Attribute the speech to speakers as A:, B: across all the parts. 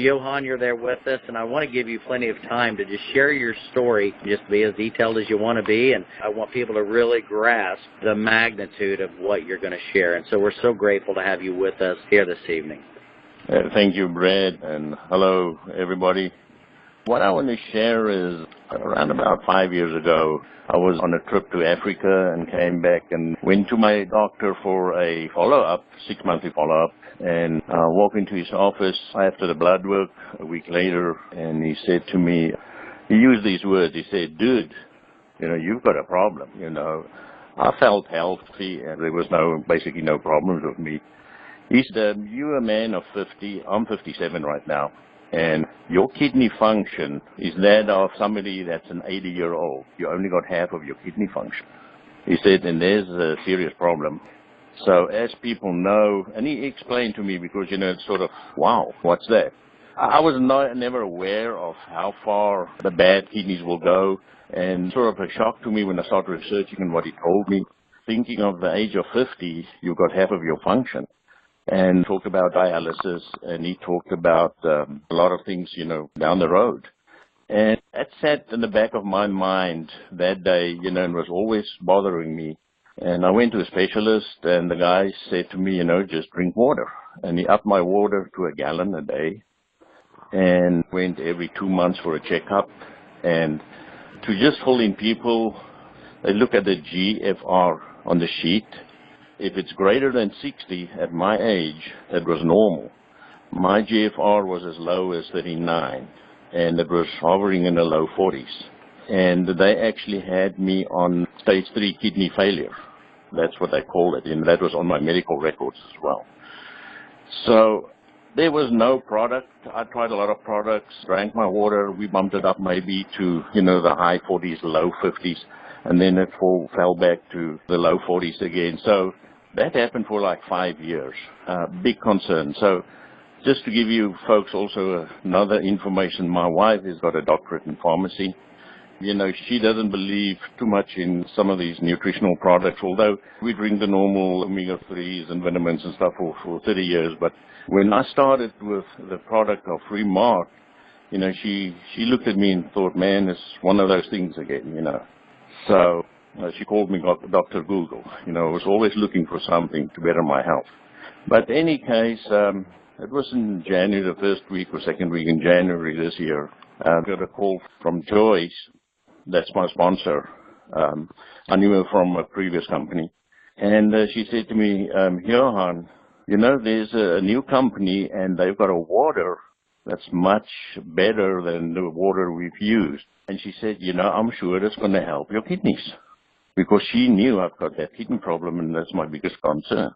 A: Johan, you're there with us, and I want to give you plenty of time to just share your story, just be as detailed as you want to be, and I want people to really grasp the magnitude of what you're going to share. And so we're so grateful to have you with us here this evening.
B: Thank you, Brad, and hello, everybody. What I want to share is around about 5 years ago, I was on a trip to Africa and came back and went to my doctor for a follow-up, 6-monthly follow-up, and walked into his office after the blood work a week later, and he said to me, he used these words, he said, "Dude, you've got a problem, I felt healthy and there was basically no problems with me. He said, "You're a man of 50, I'm 57 right now, and your kidney function is that of somebody that's an 80-year-old. You only got half of your kidney function." He said, and there's a serious problem. So as people know, and he explained to me because, it's sort of, wow, what's that? I was never aware of how far the bad kidneys will go, and sort of a shock to me when I started researching on what he told me. Thinking of the age of 50, you've got half of your function. And talked about dialysis, and he talked about a lot of things, down the road. And that sat in the back of my mind that day, and was always bothering me. And I went to a specialist, and the guy said to me, just drink water. And he upped my water to 1 gallon a day, and went every 2 months for a checkup. And to just fill in people, they look at the GFR on the sheet. If it's greater than 60 at my age, that was normal. My GFR was as low as 39, and it was hovering in the low 40s. And they actually had me on stage 3 kidney failure. That's what they call it, and that was on my medical records as well. So there was no product. I tried a lot of products, drank my water. We bumped it up maybe to, the high 40s, low 50s, and then it fell back to the low 40s again. So that happened for like 5 years. Big concern. So just to give you folks also another information, my wife has got a doctorate in pharmacy. She doesn't believe too much in some of these nutritional products, although we drink the normal omega-3s and vitamins and stuff for 30 years. But when I started with the product of ShopFreeMart, she looked at me and thought, man, it's one of those things again, So she called me Dr. Google. I was always looking for something to better my health. But in any case, it was in January, the first week or second week in January this year. I got a call from Joyce. That's my sponsor. I knew her from a previous company. And she said to me, Johan, there's a new company and they've got a water that's much better than the water we've used. And she said, I'm sure it's going to help your kidneys. Because she knew I've got that kidney problem, and that's my biggest concern.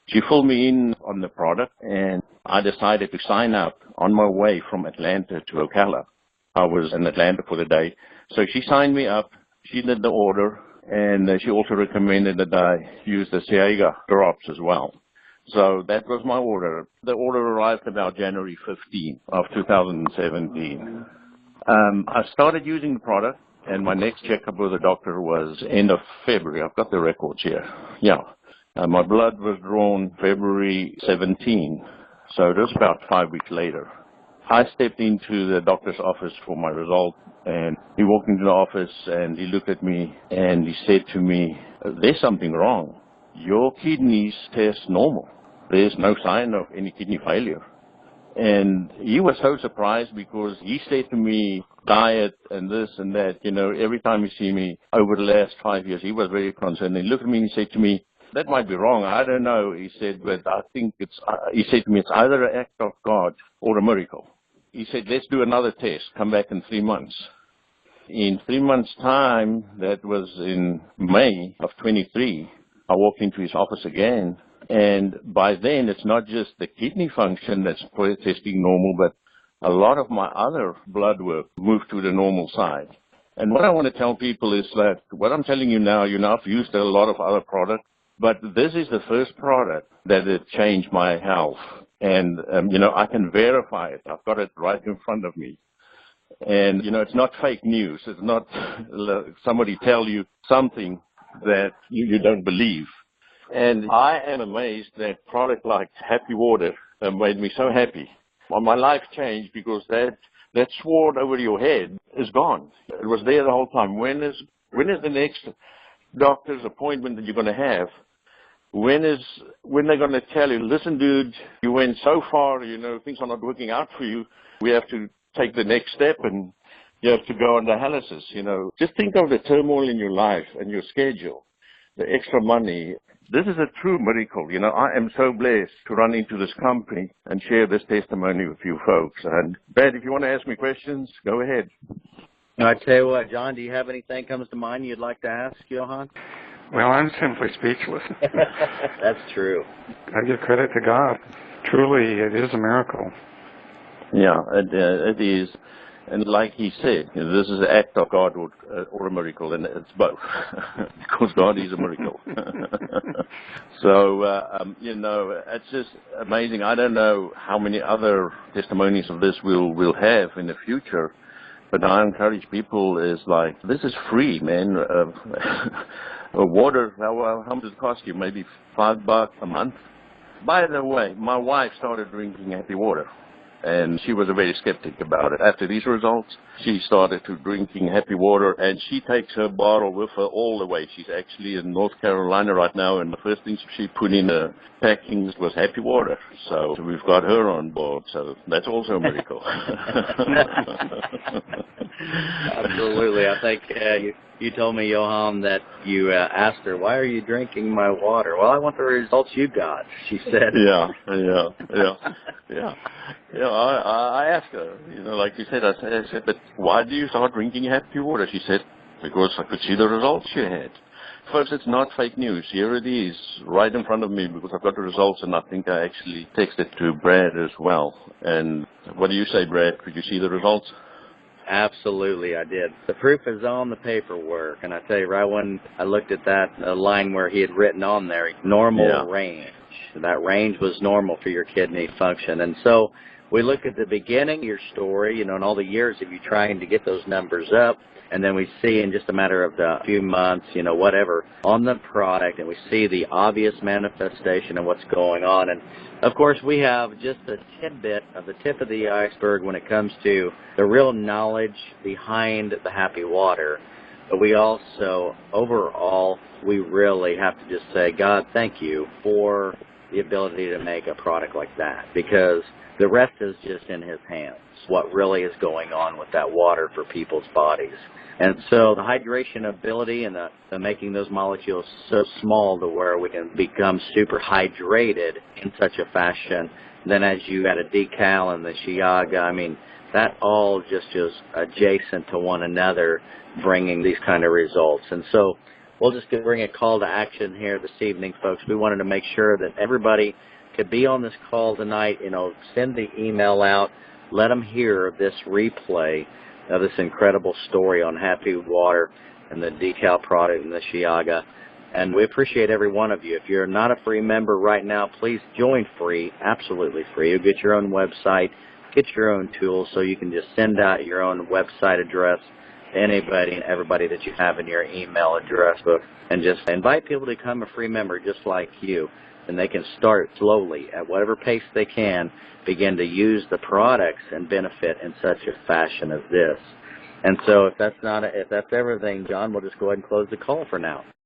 B: She filled me in on the product, and I decided to sign up on my way from Atlanta to Ocala. I was in Atlanta for the day. So she signed me up. She did the order, and she also recommended that I use the Siega drops as well. So that was my order. The order arrived about January 15 of 2017. I started using the product. And my next checkup with the doctor was end of February. I've got the records here. Yeah. My blood was drawn February 17. So it was about 5 weeks later. I stepped into the doctor's office for my result. And he walked into the office and he looked at me and he said to me, there's something wrong. Your kidneys test normal. There's no sign of any kidney failure. And he was so surprised because he said to me, diet and this and that, every time he see me over the last 5 years, he was very concerned. He looked at me and he said to me, that might be wrong. I don't know. He said, but I think he said to me, it's either an act of God or a miracle. He said, let's do another test. Come back in 3 months. In 3 months' time, that was in May of 23, I walked into his office again. And by then, it's not just the kidney function that's testing normal, but a lot of my other blood work moved to the normal side. And what I want to tell people is that what I'm telling you now, I've used a lot of other products, but this is the first product that has changed my health. And, I can verify it. I've got it right in front of me. And, it's not fake news. It's not somebody tell you something that you don't believe. And I am amazed that product like Happy Water made me so happy. Well, my life changed because that sword over your head is gone. It was there the whole time. When is the next doctor's appointment that you're going to have? When they're going to tell you, listen, dude, you went so far, things are not working out for you. We have to take the next step and you have to go on dialysis, Just think of the turmoil in your life and your schedule, the extra money. This is a true miracle. I am so blessed to run into this company and share this testimony with you folks. And Brad, if you want to ask me questions, go ahead.
A: I tell you what, John, do you have anything comes to mind you'd like to ask, Johan?
C: Well, I'm simply speechless.
A: That's true.
C: I give credit to God. Truly, it is a miracle.
B: Yeah, it is. And like he said, this is an act of God or a miracle, and it's both, because God is a miracle. So, it's just amazing. I don't know how many other testimonies of this we'll have in the future, but I encourage people is like, this is free, man. Water, how much does it cost you? Maybe $5 a month? By the way, my wife started drinking Happy Water, and she was very skeptic about it. After these results, she started to drinking Happy Water, and she takes her bottle with her all the way. She's actually in North Carolina right now, and the first thing she put in the packings was Happy Water. So we've got her on board, so that's also a miracle.
A: Absolutely. I think you told me, Johan, that you asked her, why are you drinking my water? Well, I want the results you got, she said.
B: Yeah. I asked her, like you said, I said, but why do you start drinking Happy Water? She said, because I could see the results you had. Folks, it's not fake news. Here it is, right in front of me, because I've got the results, and I think I actually texted to Brad as well. And what do you say, Brad? Could you see the results?
A: Absolutely, I did. The proof is on the paperwork, and I tell you, right when I looked at that line where he had written on there, normal range, that range was normal for your kidney function. And so we look at the beginning of your story, and all the years of you trying to get those numbers up, and then we see in just a matter of a few months, whatever, on the product, and we see the obvious manifestation of what's going on. And, of course, we have just a tidbit of the tip of the iceberg when it comes to the real knowledge behind the Happy Water. But we also, overall, we really have to just say, God, thank you for the ability to make a product like that, because the rest is just in his hands, what really is going on with that water for people's bodies. And so the hydration ability and the making those molecules so small to where we can become super hydrated in such a fashion, then as you add a decal and the Shiaga, that all just is adjacent to one another, bringing these kind of results. And so we'll just bring a call to action here this evening, folks. We wanted to make sure that everybody could be on this call tonight, send the email out, let them hear this replay of this incredible story on Happy Water and the decal product and the Shiaga. And we appreciate every one of you. If you're not a free member right now, please join free, absolutely free. You'll get your own website, get your own tools, so you can just send out your own website address to anybody and everybody that you have in your email address book, and just invite people to become a free member just like you. And they can start slowly at whatever pace they can, begin to use the products and benefit in such a fashion as this. And so if that's everything, John, we'll just go ahead and close the call for now.